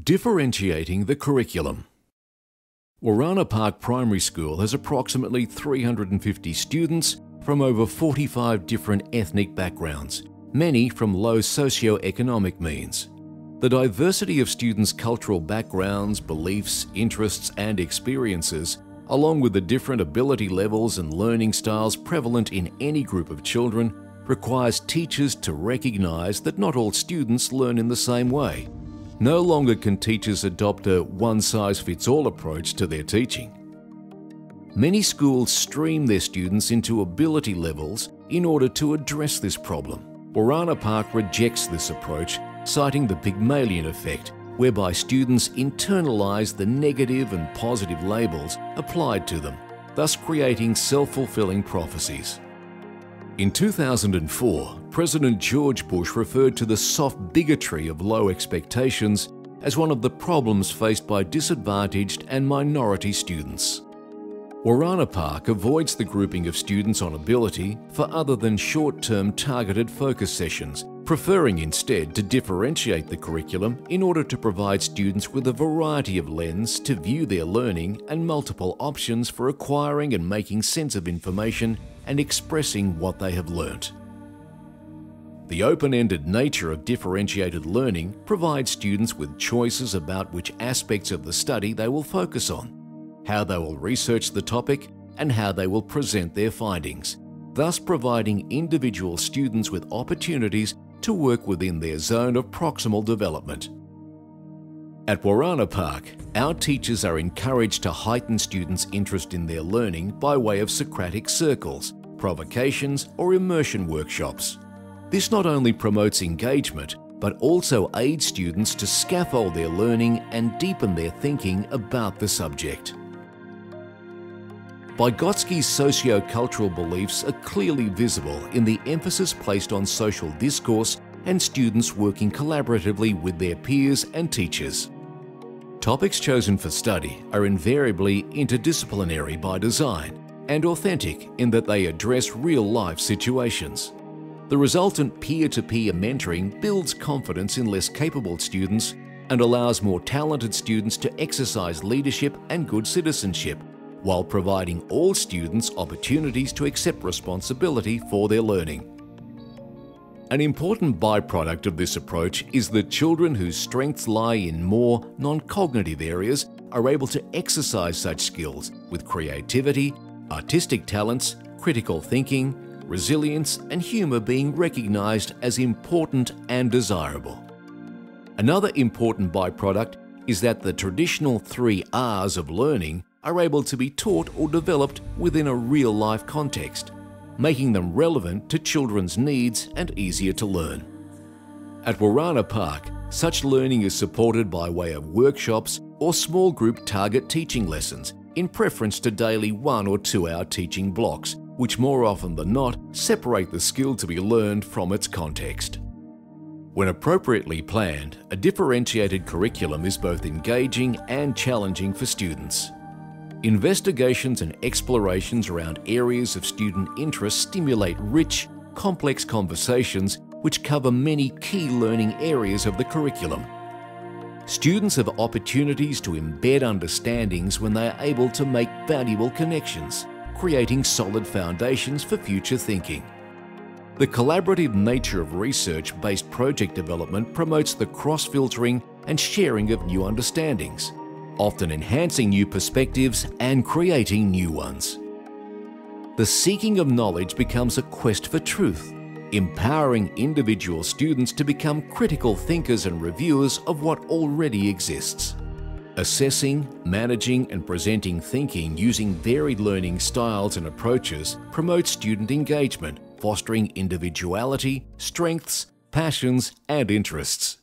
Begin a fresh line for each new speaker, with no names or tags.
Differentiating the curriculum. Wooranna Park Primary School has approximately 350 students from over 45 different ethnic backgrounds, many from low socio-economic means. The diversity of students' cultural backgrounds, beliefs, interests and experiences, along with the different ability levels and learning styles prevalent in any group of children, requires teachers to recognize that not all students learn in the same way. No longer can teachers adopt a one-size-fits-all approach to their teaching. Many schools stream their students into ability levels in order to address this problem. Wooranna Park rejects this approach, citing the Pygmalion effect, whereby students internalize the negative and positive labels applied to them, thus creating self-fulfilling prophecies. In 2004, President George Bush referred to the soft bigotry of low expectations as one of the problems faced by disadvantaged and minority students. Wooranna Park avoids the grouping of students on ability for other than short-term targeted focus sessions, preferring instead to differentiate the curriculum in order to provide students with a variety of lenses to view their learning and multiple options for acquiring and making sense of information and expressing what they have learnt. The open-ended nature of differentiated learning provides students with choices about which aspects of the study they will focus on, how they will research the topic, and how they will present their findings, thus providing individual students with opportunities to work within their zone of proximal development. At Wooranna Park, our teachers are encouraged to heighten students' interest in their learning by way of Socratic circles, provocations, or immersion workshops. This not only promotes engagement, but also aids students to scaffold their learning and deepen their thinking about the subject. Vygotsky's socio-cultural beliefs are clearly visible in the emphasis placed on social discourse and students working collaboratively with their peers and teachers. Topics chosen for study are invariably interdisciplinary by design and authentic in that they address real-life situations. The resultant peer-to-peer mentoring builds confidence in less capable students and allows more talented students to exercise leadership and good citizenship, while providing all students opportunities to accept responsibility for their learning. An important byproduct of this approach is that children whose strengths lie in more non-cognitive areas are able to exercise such skills with creativity, artistic talents, critical thinking, resilience, and humour being recognised as important and desirable. Another important byproduct is that the traditional 3 R's of learning are able to be taught or developed within a real-life context, making them relevant to children's needs and easier to learn. At Wooranna Park, such learning is supported by way of workshops or small group target teaching lessons in preference to daily 1 or 2 hour teaching blocks, which more often than not separate the skill to be learned from its context. When appropriately planned, a differentiated curriculum is both engaging and challenging for students. Investigations and explorations around areas of student interest stimulate rich, complex conversations which cover many key learning areas of the curriculum. Students have opportunities to embed understandings when they are able to make valuable connections, creating solid foundations for future thinking. The collaborative nature of research-based project development promotes the cross-filtering and sharing of new understandings, often enhancing new perspectives and creating new ones. The seeking of knowledge becomes a quest for truth, empowering individual students to become critical thinkers and reviewers of what already exists. Assessing, managing, and presenting thinking using varied learning styles and approaches promotes student engagement, fostering individuality, strengths, passions, and interests.